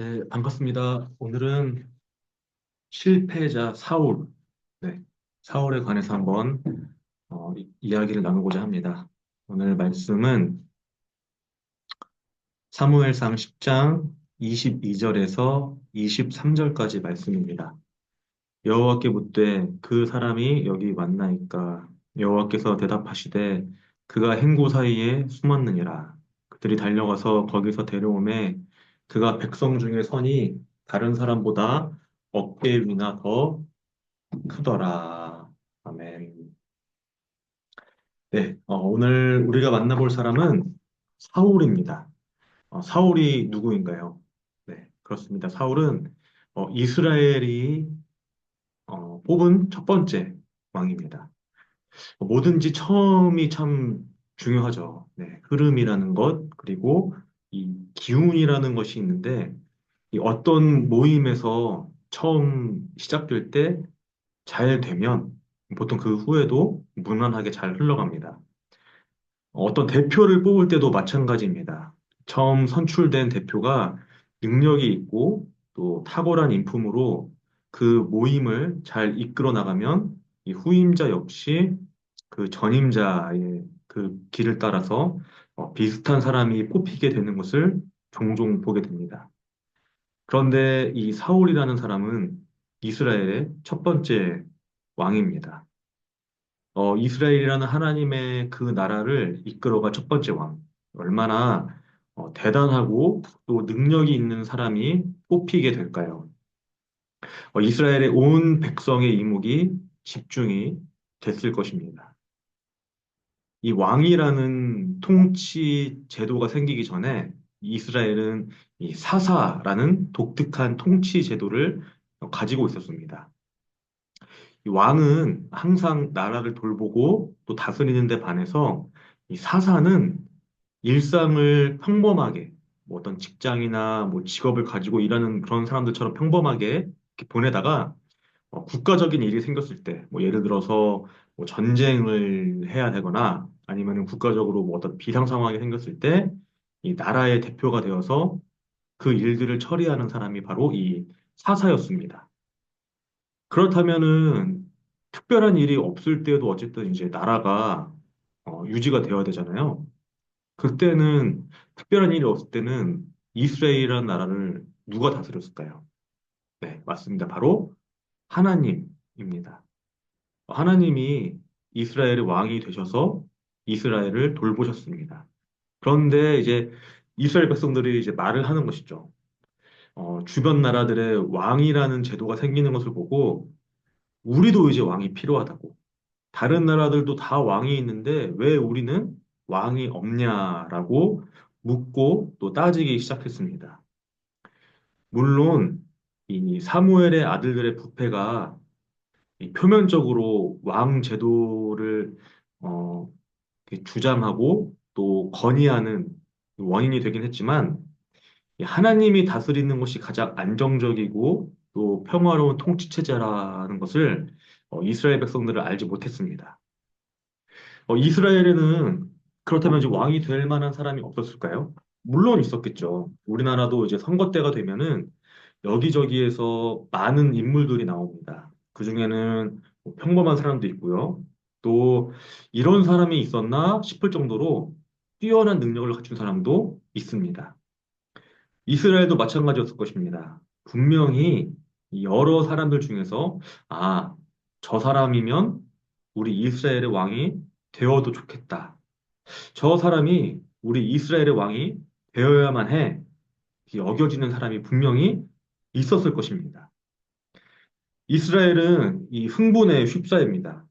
네, 반갑습니다. 오늘은 실패자 사울, 네, 사울에 관해서 한번 이야기를 나누고자 합니다. 오늘 말씀은 사무엘상 10장 22절에서 23절까지 말씀입니다. 여호와께 묻되 그 사람이 여기 왔나이까? 여호와께서 대답하시되 그가 행고 사이에 숨었느니라. 그들이 달려가서 거기서 데려오매 그가 백성 중에 선이 다른 사람보다 어깨 위나 더 크더라. 아멘. 네, 오늘 우리가 만나볼 사람은 사울입니다. 사울이 누구인가요? 네, 그렇습니다. 사울은 이스라엘이 뽑은 첫 번째 왕입니다. 뭐든지 처음이 참 중요하죠. 네, 흐름이라는 것, 그리고 이 기운이라는 것이 있는데, 이 어떤 모임에서 처음 시작될 때 잘 되면 보통 그 후에도 무난하게 잘 흘러갑니다. 어떤 대표를 뽑을 때도 마찬가지입니다. 처음 선출된 대표가 능력이 있고 또 탁월한 인품으로 그 모임을 잘 이끌어 나가면 이 후임자 역시 그 전임자의 그 길을 따라서 비슷한 사람이 뽑히게 되는 것을 종종 보게 됩니다. 그런데 이 사울이라는 사람은 이스라엘의 첫 번째 왕입니다. 이스라엘이라는 하나님의 그 나라를 이끌어갈 첫 번째 왕. 얼마나 대단하고 또 능력이 있는 사람이 뽑히게 될까요? 이스라엘의 온 백성의 이목이 집중이 됐을 것입니다. 이 왕이라는 통치 제도가 생기기 전에 이스라엘은 이 사사라는 독특한 통치 제도를 가지고 있었습니다. 이 왕은 항상 나라를 돌보고 또 다스리는 데 반해서 이 사사는 일상을 평범하게 뭐 어떤 직장이나 뭐 직업을 가지고 일하는 그런 사람들처럼 평범하게 이렇게 보내다가 국가적인 일이 생겼을 때, 뭐 예를 들어서 뭐 전쟁을 해야 되거나 아니면 국가적으로 뭐 어떤 비상 상황이 생겼을 때 이 나라의 대표가 되어서 그 일들을 처리하는 사람이 바로 이 사사였습니다. 그렇다면은 특별한 일이 없을 때도 어쨌든 이제 나라가 유지가 되어야 되잖아요. 그때는 특별한 일이 없을 때는 이스라엘이라는 나라를 누가 다스렸을까요? 네, 맞습니다. 바로 하나님입니다. 하나님이 이스라엘의 왕이 되셔서 이스라엘을 돌보셨습니다. 그런데 이제 이스라엘 백성들이 이제 말을 하는 것이죠. 주변 나라들의 왕이라는 제도가 생기는 것을 보고 우리도 이제 왕이 필요하다고. 다른 나라들도 다 왕이 있는데 왜 우리는 왕이 없냐라고 묻고 또 따지기 시작했습니다. 물론 이 사무엘의 아들들의 부패가 이 표면적으로 왕 제도를 어, 이렇게 주장하고 또 건의하는 원인이 되긴 했지만 이 하나님이 다스리는 것이 가장 안정적이고 또 평화로운 통치 체제라는 것을 이스라엘 백성들을 알지 못했습니다. 이스라엘에는 그렇다면 이제 왕이 될 만한 사람이 없었을까요? 물론 있었겠죠. 우리나라도 이제 선거 때가 되면은 여기저기에서 많은 인물들이 나옵니다. 그중에는 뭐 평범한 사람도 있고요. 또 이런 사람이 있었나 싶을 정도로 뛰어난 능력을 갖춘 사람도 있습니다. 이스라엘도 마찬가지였을 것입니다. 분명히 여러 사람들 중에서 아, 저 사람이면 우리 이스라엘의 왕이 되어도 좋겠다. 저 사람이 우리 이스라엘의 왕이 되어야만 해. 이렇게 여겨지는 사람이 분명히 있었을 것입니다. 이스라엘은 이 흥분의 휩싸입니다.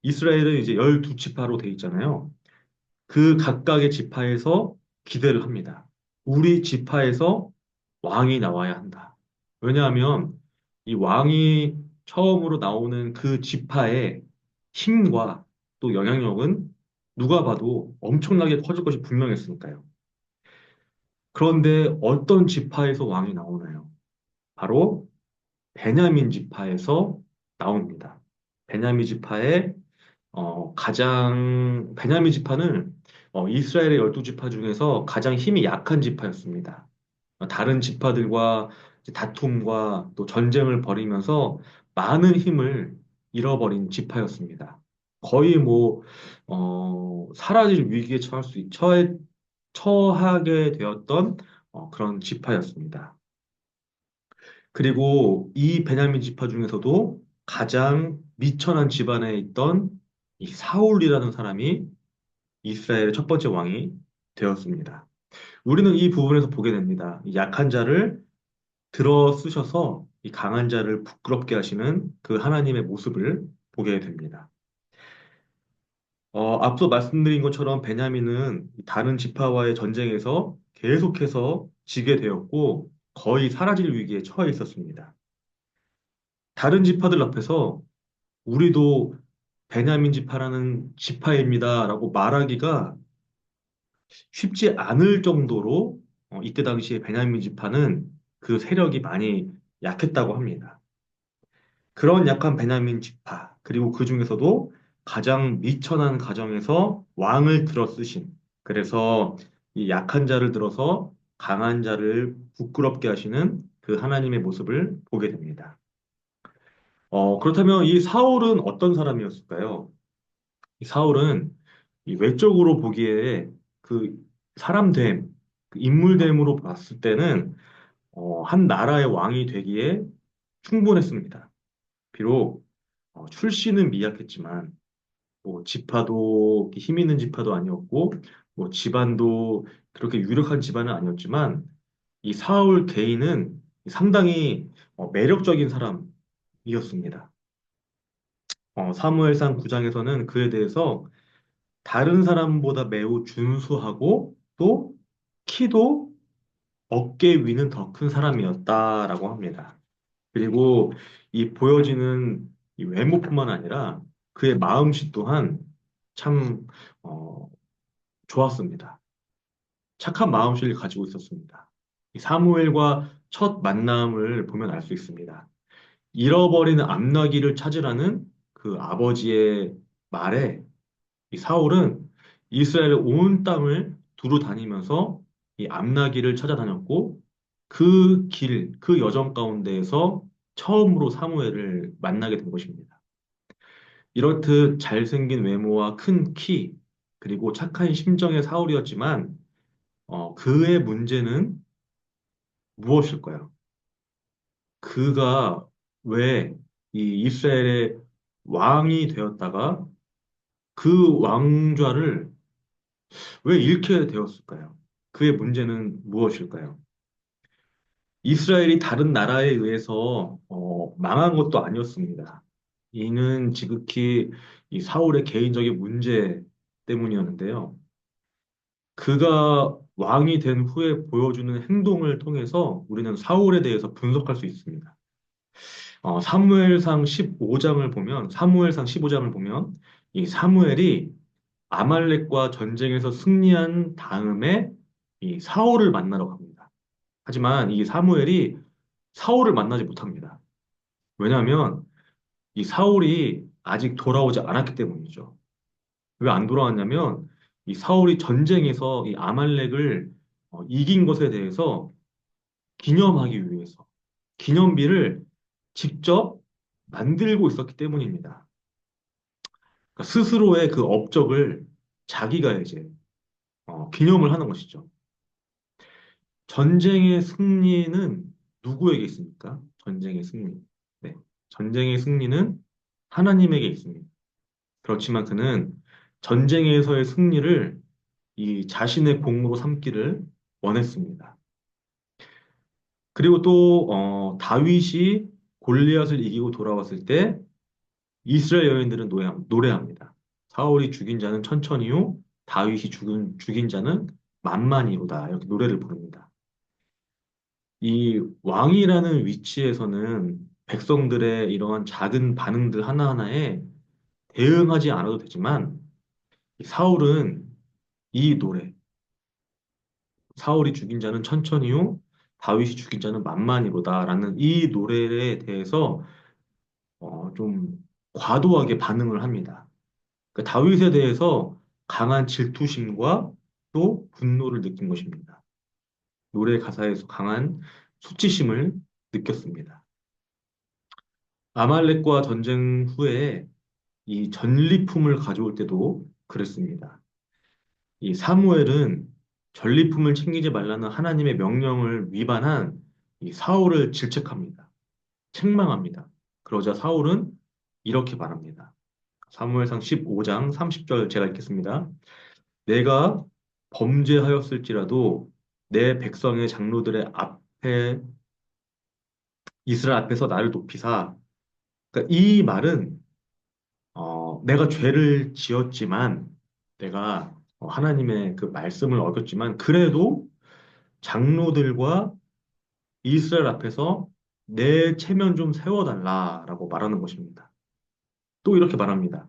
이스라엘은 이제 12지파로 돼 있잖아요. 그 각각의 지파에서 기대를 합니다. 우리 지파에서 왕이 나와야 한다. 왜냐하면 이 왕이 처음으로 나오는 그 지파의 힘과 또 영향력은 누가 봐도 엄청나게 커질 것이 분명했으니까요. 그런데 어떤 지파에서 왕이 나오나요? 바로 베냐민 지파에서 나옵니다. 베냐민 지파의 베냐민 지파는 이스라엘의 12지파 중에서 가장 힘이 약한 지파였습니다. 다른 지파들과 이제 다툼과 또 전쟁을 벌이면서 많은 힘을 잃어버린 지파였습니다. 거의 뭐, 사라질 위기에 처하게 되었던 그런 지파였습니다. 그리고 이 베냐민 지파 중에서도 가장 미천한 집안에 있던 이 사울이라는 사람이 이스라엘의 첫 번째 왕이 되었습니다. 우리는 이 부분에서 보게 됩니다. 이 약한 자를 들어 쓰셔서 이 강한 자를 부끄럽게 하시는 그 하나님의 모습을 보게 됩니다. 앞서 말씀드린 것처럼 베냐민은 다른 지파와의 전쟁에서 계속해서 지게 되었고 거의 사라질 위기에 처해 있었습니다. 다른 지파들 앞에서 우리도 베냐민 지파라는 지파입니다라고 말하기가 쉽지 않을 정도로 이때 당시에 베냐민 지파는 그 세력이 많이 약했다고 합니다. 그런 약한 베냐민 지파, 그리고 그 중에서도 가장 미천한 가정에서 왕을 들어 쓰신, 그래서 이 약한 자를 들어서 강한 자를 부끄럽게 하시는 그 하나님의 모습을 보게 됩니다. 그렇다면 이 사울은 어떤 사람이었을까요? 이 사울은 이 외적으로 보기에 그 사람됨, 그 인물됨으로 봤을 때는 한 나라의 왕이 되기에 충분했습니다. 비록 출신은 미약했지만 뭐 지파도 힘 있는 지파도 아니었고 뭐 집안도 그렇게 유력한 집안은 아니었지만 이 사울 개인은 상당히 매력적인 사람이었습니다. 사무엘상 9장에서는 그에 대해서 다른 사람보다 매우 준수하고 또 키도 어깨 위는 더 큰 사람이었다라고 합니다. 그리고 이 보여지는 이 외모뿐만 아니라 그의 마음씨 또한 참 어, 좋았습니다. 착한 마음씨를 가지고 있었습니다. 이 사무엘과 첫 만남을 보면 알 수 있습니다. 잃어버리는 암나귀를 찾으라는 그 아버지의 말에 이 사울은 이스라엘 온 땅을 두루 다니면서 이 암나귀를 찾아다녔고 그 여정 가운데에서 처음으로 사무엘을 만나게 된 것입니다. 이렇듯 잘생긴 외모와 큰 키, 그리고 착한 심정의 사울이었지만 그의 문제는 무엇일까요? 그가 왜 이 이스라엘의 왕이 되었다가 그 왕좌를 왜 잃게 되었을까요? 그의 문제는 무엇일까요? 이스라엘이 다른 나라에 의해서 망한 것도 아니었습니다. 이는 지극히 이 사울의 개인적인 문제 때문이었는데요. 그가 왕이 된 후에 보여주는 행동을 통해서 우리는 사울에 대해서 분석할 수 있습니다. 사무엘상 15장을 보면 이 사무엘이 아말렉과 전쟁에서 승리한 다음에 이 사울을 만나러 갑니다. 하지만 이 사무엘이 사울을 만나지 못합니다. 왜냐하면 이 사울이 아직 돌아오지 않았기 때문이죠. 왜 안 돌아왔냐면 이 사울이 전쟁에서 이 아말렉을 이긴 것에 대해서 기념하기 위해서 기념비를 직접 만들고 있었기 때문입니다. 그러니까 스스로의 그 업적을 자기가 이제 기념을 하는 것이죠. 전쟁의 승리는 누구에게 있습니까? 전쟁의 승리. 네. 전쟁의 승리는 하나님에게 있습니다. 그렇지만 그는 전쟁에서의 승리를 이 자신의 공으로 삼기를 원했습니다. 그리고 또 다윗이 골리앗을 이기고 돌아왔을 때 이스라엘 여인들은 노래합니다. 사울이 죽인 자는 천천히요, 다윗이 죽인 자는 만만히로다. 이렇게 노래를 부릅니다. 이 왕이라는 위치에서는 백성들의 이러한 작은 반응들 하나하나에 대응하지 않아도 되지만 이 사울은 이 노래, 사울이 죽인 자는 천천히요, 다윗이 죽인 자는 만만히로다라는 이 노래에 대해서 좀 과도하게 반응을 합니다. 그러니까 다윗에 대해서 강한 질투심과 또 분노를 느낀 것입니다. 노래 가사에서 강한 수치심을 느꼈습니다. 아말렉과 전쟁 후에 이 전리품을 가져올 때도 그랬습니다. 이 사무엘은 전리품을 챙기지 말라는 하나님의 명령을 위반한 이 사울을 질책합니다. 책망합니다. 그러자 사울은 이렇게 말합니다. 사무엘상 15장 30절 제가 읽겠습니다. 내가 범죄하였을지라도 내 백성의 장로들의 앞에 이스라엘 앞에서 나를 높이사 그러니까 이 말은 내가 죄를 지었지만 내가 하나님의 그 말씀을 어겼지만 그래도 장로들과 이스라엘 앞에서 내 체면 좀 세워달라라고 말하는 것입니다. 또 이렇게 말합니다.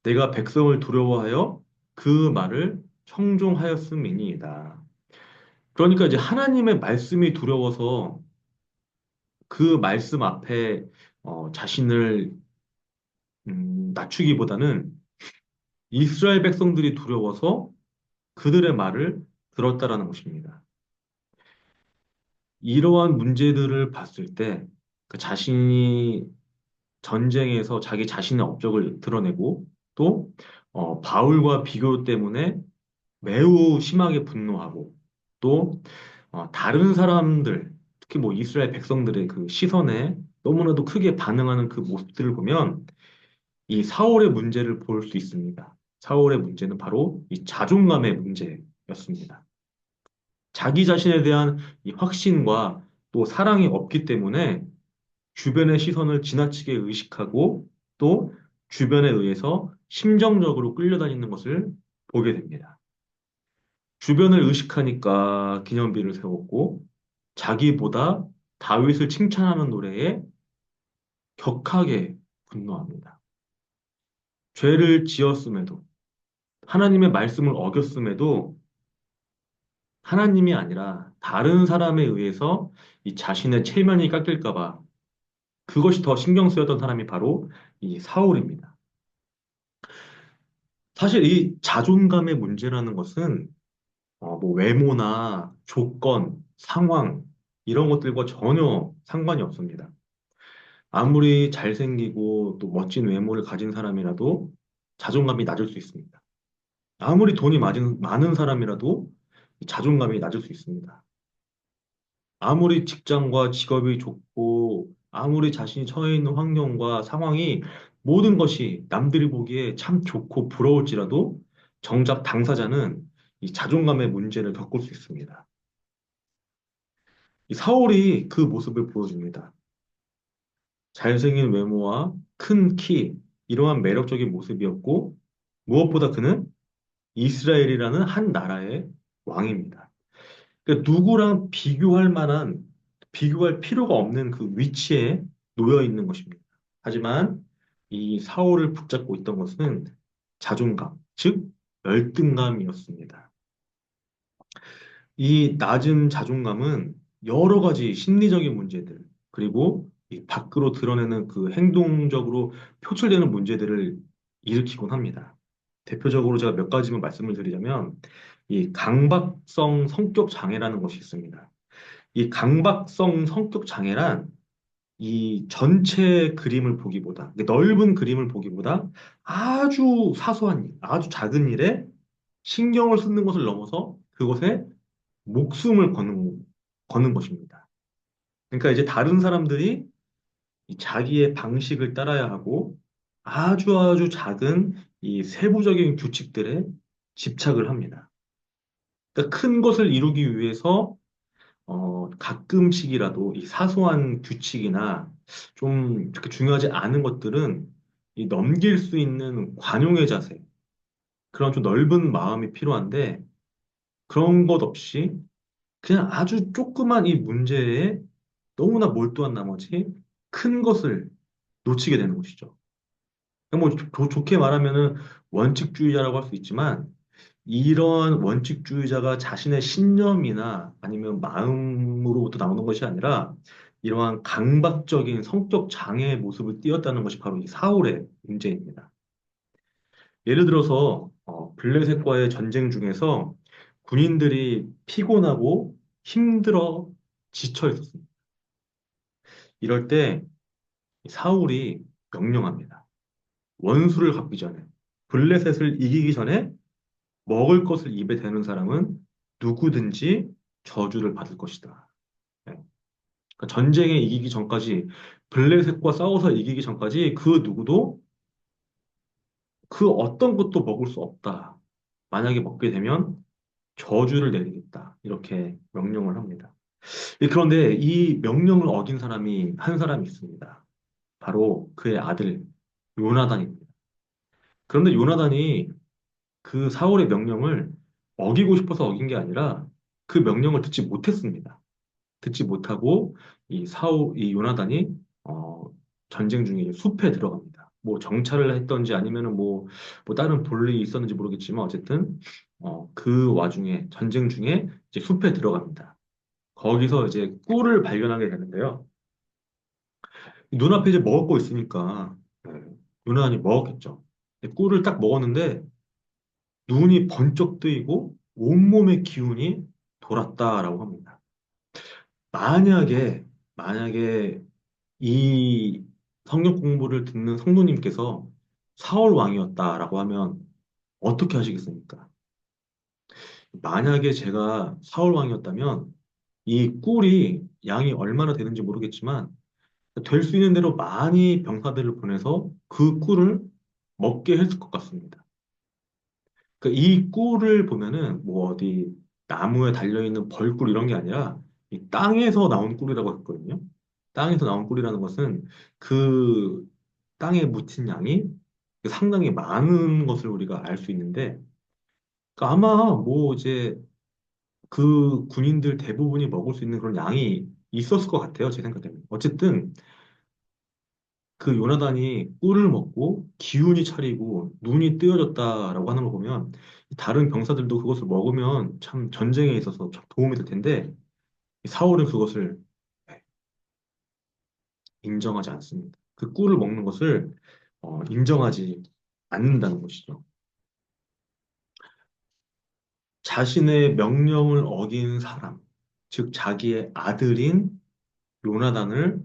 내가 백성을 두려워하여 그 말을 청종하였음이니이다. 그러니까 이제 하나님의 말씀이 두려워서 그 말씀 앞에 자신을 낮추기보다는 이스라엘 백성들이 두려워서 그들의 말을 들었다라는 것입니다. 이러한 문제들을 봤을 때 그 자신이 전쟁에서 자기 자신의 업적을 드러내고 또 바울과 비교 때문에 매우 심하게 분노하고 또 다른 사람들 특히 뭐 이스라엘 백성들의 그 시선에 너무나도 크게 반응하는 그 모습들을 보면 이 사울의 문제를 볼 수 있습니다. 사울의 문제는 바로 이 자존감의 문제였습니다. 자기 자신에 대한 이 확신과 또 사랑이 없기 때문에 주변의 시선을 지나치게 의식하고 또 주변에 의해서 심정적으로 끌려다니는 것을 보게 됩니다. 주변을 의식하니까 기념비를 세웠고 자기보다 다윗을 칭찬하는 노래에 격하게 분노합니다. 죄를 지었음에도 하나님의 말씀을 어겼음에도 하나님이 아니라 다른 사람에 의해서 이 자신의 체면이 깎일까 봐 그것이 더 신경 쓰였던 사람이 바로 이 사울입니다. 사실 이 자존감의 문제라는 것은 뭐 외모나 조건, 상황 이런 것들과 전혀 상관이 없습니다. 아무리 잘생기고 또 멋진 외모를 가진 사람이라도 자존감이 낮을 수 있습니다. 아무리 돈이 많은 사람이라도 자존감이 낮을 수 있습니다. 아무리 직장과 직업이 좋고 아무리 자신이 처해 있는 환경과 상황이 모든 것이 남들이 보기에 참 좋고 부러울지라도 정작 당사자는 이 자존감의 문제를 겪을 수 있습니다. 이 사울이 그 모습을 보여줍니다. 잘생긴 외모와 큰 키, 이러한 매력적인 모습이었고 무엇보다 그는 이스라엘이라는 한 나라의 왕입니다. 그러니까 누구랑 비교할 필요가 없는 그 위치에 놓여 있는 것입니다. 하지만 이 사울을 붙잡고 있던 것은 자존감, 즉 열등감이었습니다. 이 낮은 자존감은 여러 가지 심리적인 문제들, 그리고 이 밖으로 드러내는 그 행동적으로 표출되는 문제들을 일으키곤 합니다. 대표적으로 제가 몇 가지만 말씀을 드리자면, 이 강박성 성격 장애라는 것이 있습니다. 이 강박성 성격 장애란 이 전체 그림을 보기보다, 넓은 그림을 보기보다 아주 사소한 일, 아주 작은 일에 신경을 쓰는 것을 넘어서 그것에 목숨을 거는 것입니다. 그러니까 이제 다른 사람들이 이 자기의 방식을 따라야 하고 아주 아주 작은 이 세부적인 규칙들에 집착을 합니다. 그러니까 큰 것을 이루기 위해서 가끔씩이라도 이 사소한 규칙이나 좀 그렇게 중요하지 않은 것들은 이 넘길 수 있는 관용의 자세, 그런 좀 넓은 마음이 필요한데 그런 것 없이 그냥 아주 조그만 이 문제에 너무나 몰두한 나머지 큰 것을 놓치게 되는 것이죠. 뭐 좋게 말하면은 원칙주의자라고 할 수 있지만 이런 원칙주의자가 자신의 신념이나 아니면 마음으로부터 나오는 것이 아니라 이러한 강박적인 성격 장애의 모습을 띄었다는 것이 바로 이 사울의 문제입니다. 예를 들어서 블레셋과의 전쟁 중에서 군인들이 피곤하고 힘들어 지쳐 있었습니다. 이럴 때 사울이 명령합니다. 원수를 갚기 전에, 블레셋을 이기기 전에 먹을 것을 입에 대는 사람은 누구든지 저주를 받을 것이다. 네. 그러니까 전쟁에 이기기 전까지, 블레셋과 싸워서 이기기 전까지 그 누구도 그 어떤 것도 먹을 수 없다. 만약에 먹게 되면 저주를 내리겠다. 이렇게 명령을 합니다. 그런데 이 명령을 어긴 사람이 한 사람이 있습니다. 바로 그의 아들 요나단입니다. 그런데 요나단이 그 사울의 명령을 어기고 싶어서 어긴 게 아니라 그 명령을 듣지 못했습니다. 듣지 못하고 이 요나단이 어, 전쟁 중에 숲에 들어갑니다. 뭐 정찰을 했던지 아니면은 뭐 다른 볼일이 있었는지 모르겠지만 어쨌든 그 와중에 전쟁 중에 이제 숲에 들어갑니다. 거기서 이제 꿀을 발견하게 되는데요. 눈앞에 이제 먹을 거 있으니까 네, 요나단이 먹었겠죠. 근데 꿀을 딱 먹었는데 눈이 번쩍 뜨이고 온몸의 기운이 돌았다라고 합니다. 만약에, 만약에 이 성경 공부를 듣는 성도님께서 사울 왕이었다라고 하면 어떻게 하시겠습니까? 만약에 제가 사울 왕이었다면 이 꿀이 양이 얼마나 되는지 모르겠지만 될 수 있는 대로 많이 병사들을 보내서 그 꿀을 먹게 했을 것 같습니다. 이 꿀을 보면은 뭐 어디 나무에 달려있는 벌꿀 이런 게 아니라 이 땅에서 나온 꿀이라고 했거든요. 땅에서 나온 꿀이라는 것은 그 땅에 묻힌 양이 상당히 많은 것을 우리가 알 수 있는데 아마 뭐 이제 그 군인들 대부분이 먹을 수 있는 그런 양이 있었을 것 같아요. 제 생각에는. 어쨌든 그 요나단이 꿀을 먹고 기운이 차리고 눈이 뜨여졌다라고 하는 걸 보면 다른 병사들도 그것을 먹으면 참 전쟁에 있어서 참 도움이 될 텐데 이 사울은 그것을 인정하지 않습니다. 그 꿀을 먹는 것을 인정하지 않는다는 것이죠. 자신의 명령을 어긴 사람, 즉 자기의 아들인 요나단을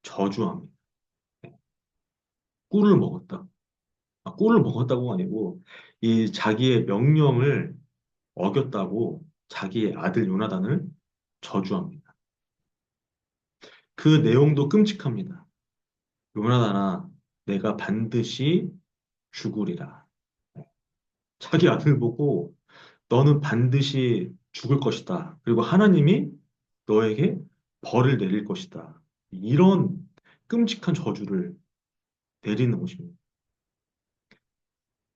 저주합니다. 꿀을 먹었다. 꿀을 먹었다고가 아니고 이 자기의 명령을 어겼다고 자기의 아들 요나단을 저주합니다. 그 내용도 끔찍합니다. 요나단아, 내가 반드시 죽으리라. 자기 아들 보고 너는 반드시 죽을 것이다. 그리고 하나님이 너에게 벌을 내릴 것이다. 이런 끔찍한 저주를 내리는 것입니다.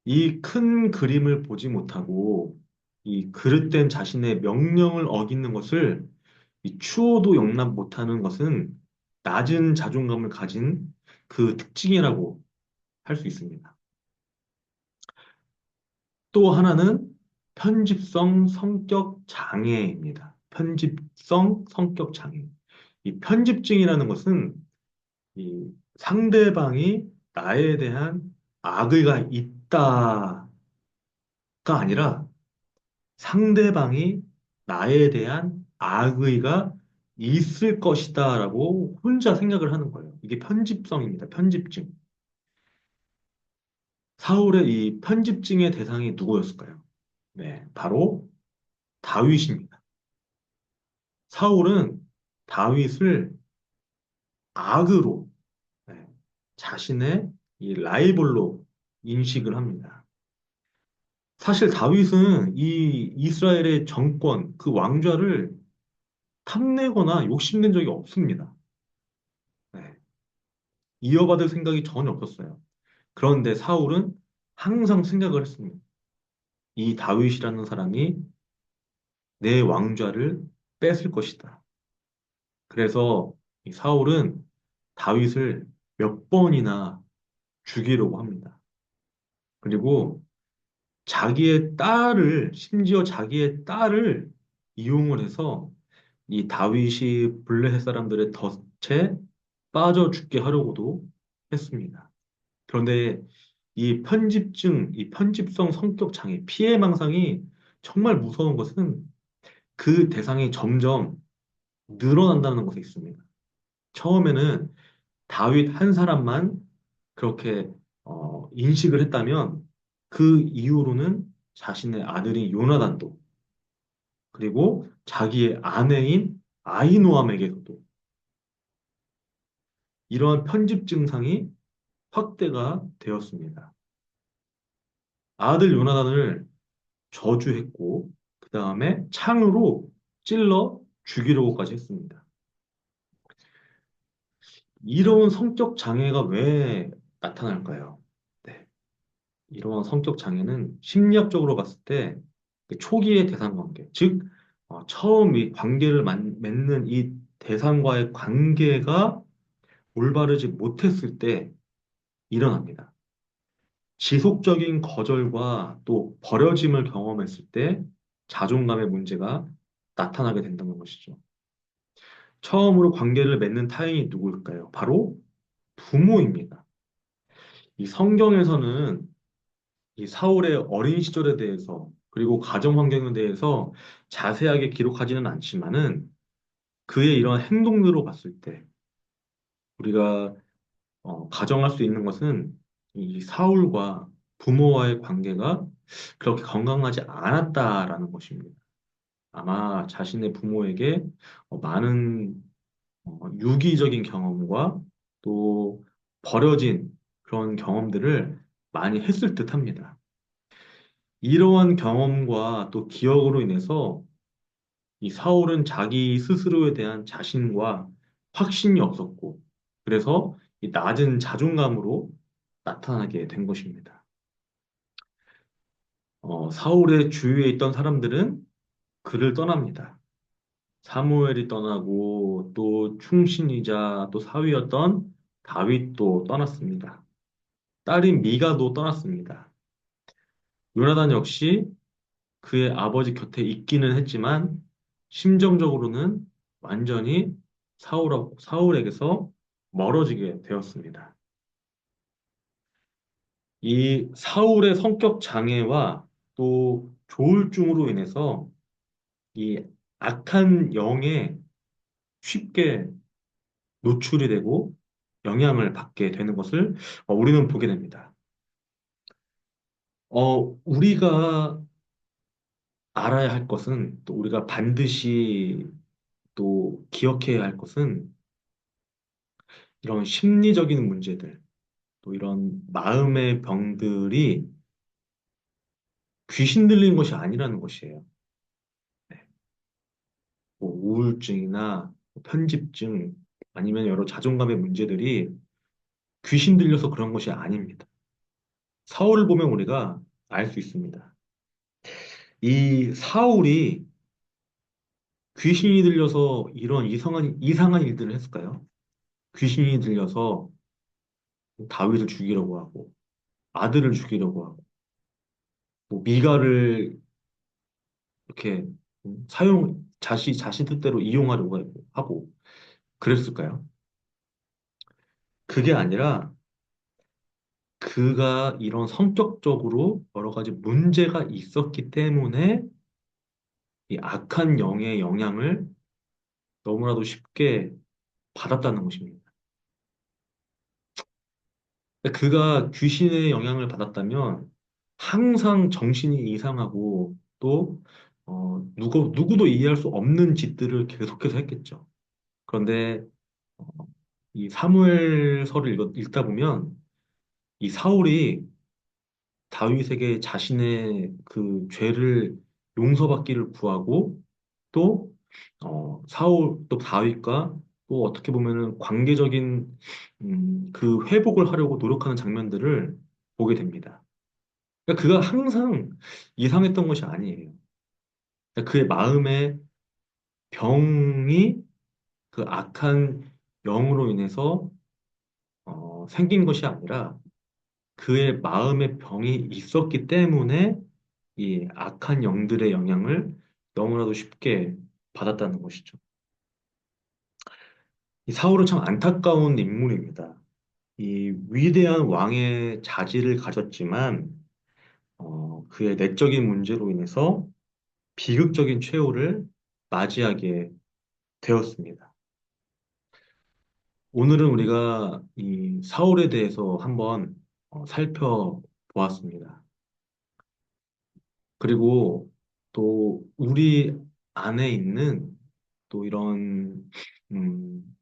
이 큰 그림을 보지 못하고 이 그릇된 자신의 명령을 어기는 것을 이 추호도 용납 못하는 것은 낮은 자존감을 가진 그 특징이라고 할 수 있습니다. 또 하나는 편집성 성격 장애입니다. 편집성 성격 장애. 이 편집증이라는 것은 이 상대방이 나에 대한 악의가 있다가 아니라 상대방이 나에 대한 악의가 있을 것이다라고 혼자 생각을 하는 거예요. 이게 편집성입니다. 편집증. 사울의 이 편집증의 대상이 누구였을까요? 네, 바로 다윗입니다. 사울은 다윗을 악으로, 네, 자신의 이 라이벌로 인식을 합니다. 사실 다윗은 이 이스라엘의 정권, 그 왕좌를 탐내거나 욕심낸 적이 없습니다. 네, 이어받을 생각이 전혀 없었어요. 그런데 사울은 항상 생각을 했습니다. 이 다윗이라는 사람이 내 왕좌를 뺏을 것이다. 그래서 이 사울은 다윗을 몇 번이나 죽이려고 합니다. 그리고 심지어 자기의 딸을 이용을 해서 이 다윗이 블레셋 사람들의 덫에 빠져 죽게 하려고도 했습니다. 그런데 이 편집성 성격 장애, 피해망상이 정말 무서운 것은 그 대상이 점점 늘어난다는 것에 있습니다. 처음에는 다윗 한 사람만 그렇게 인식을 했다면 그 이후로는 자신의 아들인 요나단도 그리고 자기의 아내인 아히노암에게서도 이러한 편집 증상이 확대가 되었습니다. 아들 요나단을 저주했고 그 다음에 창으로 찔러 죽이려고까지 했습니다. 이런 성격 장애가 왜 나타날까요? 네. 이러한 성격 장애는 심리학적으로 봤을 때그 초기의 대상 관계, 즉, 처음 이 관계를 맺는 이 대상과의 관계가 올바르지 못했을 때 일어납니다. 지속적인 거절과 또 버려짐을 경험했을 때 자존감의 문제가 나타나게 된다는 것이죠. 처음으로 관계를 맺는 타인이 누구일까요? 바로 부모입니다. 이 성경에서는 이 사울의 어린 시절에 대해서 그리고 가정 환경에 대해서 자세하게 기록하지는 않지만은 그의 이런 행동으로 봤을 때 우리가 가정할 수 있는 것은 이 사울과 부모와의 관계가 그렇게 건강하지 않았다라는 것입니다. 아마 자신의 부모에게 많은 유기적인 경험과 또 버려진 그런 경험들을 많이 했을 듯합니다. 이러한 경험과 또 기억으로 인해서 이 사울은 자기 스스로에 대한 자신과 확신이 없었고, 그래서 이 낮은 자존감으로 나타나게 된 것입니다. 사울의 주위에 있던 사람들은 그를 떠납니다. 사무엘이 떠나고 또 충신이자 또 사위였던 다윗도 떠났습니다. 딸인 미가도 떠났습니다. 요나단 역시 그의 아버지 곁에 있기는 했지만 심정적으로는 완전히 사울에게서 멀어지게 되었습니다. 이 사울의 성격 장애와 또 조울증으로 인해서 이 악한 영에 쉽게 노출이 되고 영향을 받게 되는 것을 우리는 보게 됩니다. 우리가 알아야 할 것은 또 우리가 반드시 또 기억해야 할 것은 이런 심리적인 문제들, 또 이런 마음의 병들이 귀신 들린 것이 아니라는 것이에요. 네. 뭐 우울증이나 편집증, 아니면 여러 자존감의 문제들이 귀신 들려서 그런 것이 아닙니다. 사울을 보면 우리가 알 수 있습니다. 이 사울이 귀신이 들려서 이런 이상한 일들을 했을까요? 귀신이 들려서 다윗을 죽이려고 하고, 아들을 죽이려고 하고, 뭐 미가를 이렇게 자신 뜻대로 이용하려고 하고, 그랬을까요? 그게 아니라 그가 이런 성격적으로 여러 가지 문제가 있었기 때문에 이 악한 영의 영향을 너무나도 쉽게 받았다는 것입니다. 그가 귀신의 영향을 받았다면 항상 정신이 이상하고 또 누구도 이해할 수 없는 짓들을 계속해서 했겠죠. 그런데 어, 이 사무엘서를 읽다 보면 이 사울이 다윗에게 자신의 그 죄를 용서받기를 구하고 또 또 다윗과 또 어떻게 보면은 관계적인 그 회복을 하려고 노력하는 장면들을 보게 됩니다. 그러니까 그가 항상 이상했던 것이 아니에요. 그러니까 그의 마음의 병이 그 악한 영으로 인해서 생긴 것이 아니라 그의 마음의 병이 있었기 때문에 이 악한 영들의 영향을 너무나도 쉽게 받았다는 것이죠. 이 사울은 참 안타까운 인물입니다. 이 위대한 왕의 자질을 가졌지만 그의 내적인 문제로 인해서 비극적인 최후를 맞이하게 되었습니다. 오늘은 우리가 이 사울에 대해서 한번 살펴보았습니다. 그리고 또 우리 안에 있는 또 이런 음,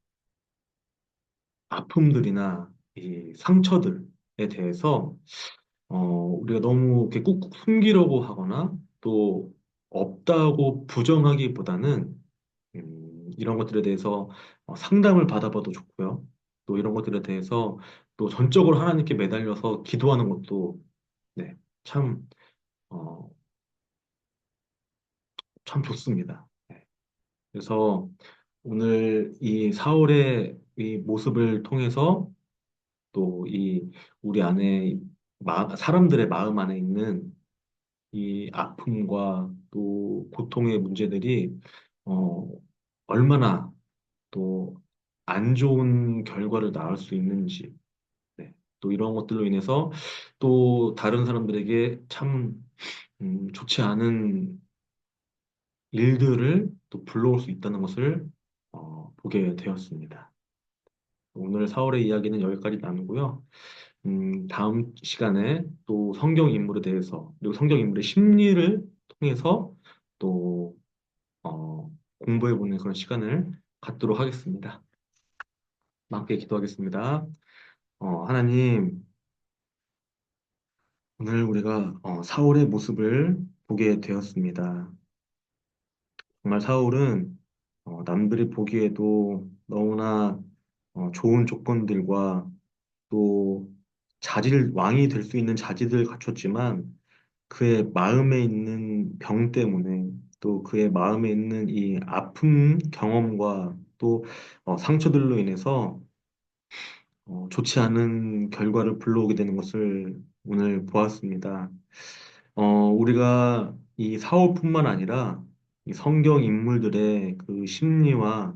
아픔들이나 이 상처들에 대해서 우리가 너무 이렇게 꾹꾹 숨기려고 하거나 또 없다고 부정하기보다는 이런 것들에 대해서 상담을 받아봐도 좋고요. 또 이런 것들에 대해서 또 전적으로 하나님께 매달려서 기도하는 것도 네, 참, 어, 참 좋습니다. 네. 그래서 오늘 이 사울의 이 모습을 통해서 또 이 우리 안에 사람들의 마음 안에 있는 이 아픔과 또 고통의 문제들이 어, 얼마나 또 안 좋은 결과를 낳을 수 있는지, 네. 또 이런 것들로 인해서 또 다른 사람들에게 참 좋지 않은 일들을 또 불러올 수 있다는 것을 보게 되었습니다. 오늘 사울의 이야기는 여기까지 나누고요. 다음 시간에 또 성경 인물에 대해서, 그리고 성경 인물의 심리를 통해서 또, 공부해보는 그런 시간을 갖도록 하겠습니다. 함께 기도하겠습니다. 하나님, 오늘 우리가 사울의 모습을 보게 되었습니다. 정말 사울은 남들이 보기에도 너무나 좋은 조건들과 또 왕이 될 수 있는 자질을 갖췄지만 그의 마음에 있는 병 때문에 또 그의 마음에 있는 이 아픈 경험과 또 상처들로 인해서 좋지 않은 결과를 불러오게 되는 것을 오늘 보았습니다. 우리가 이 사울뿐만 아니라 이 성경 인물들의 그 심리와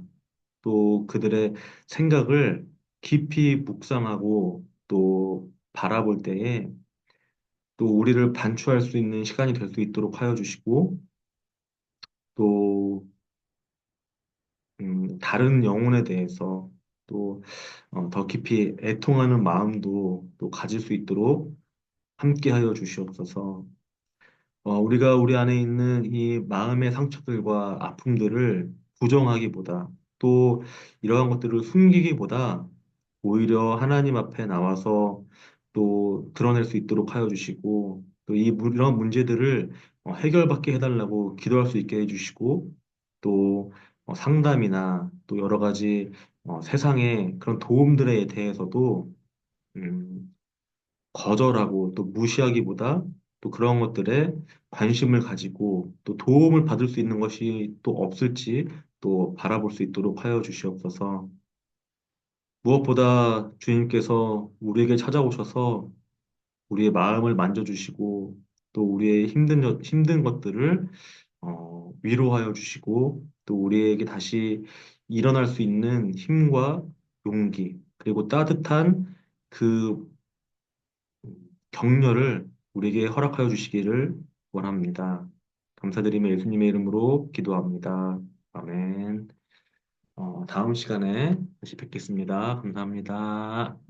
또 그들의 생각을 깊이 묵상하고 또 바라볼 때에 또 우리를 반추할 수 있는 시간이 될 수 있도록 하여 주시고 또 다른 영혼에 대해서 또 더 깊이 애통하는 마음도 또 가질 수 있도록 함께 하여 주시옵소서. 우리가 우리 안에 있는 이 마음의 상처들과 아픔들을 부정하기보다 또 이러한 것들을 숨기기보다 오히려 하나님 앞에 나와서 또 드러낼 수 있도록 하여 주시고 또 이런 문제들을 해결받게 해달라고 기도할 수 있게 해주시고 또 상담이나 또 여러 가지 세상의 그런 도움들에 대해서도 음, 거절하고 또 무시하기보다 또 그런 것들에 관심을 가지고 또 도움을 받을 수 있는 것이 또 없을지 또 바라볼 수 있도록 하여 주시옵소서. 무엇보다 주님께서 우리에게 찾아오셔서 우리의 마음을 만져주시고 또 우리의 힘든 것들을 위로하여 주시고 또 우리에게 다시 일어날 수 있는 힘과 용기 그리고 따뜻한 그 격려를 우리에게 허락하여 주시기를 원합니다. 감사드리며 예수님의 이름으로 기도합니다. 아멘. 다음 시간에 다시 뵙겠습니다. 감사합니다.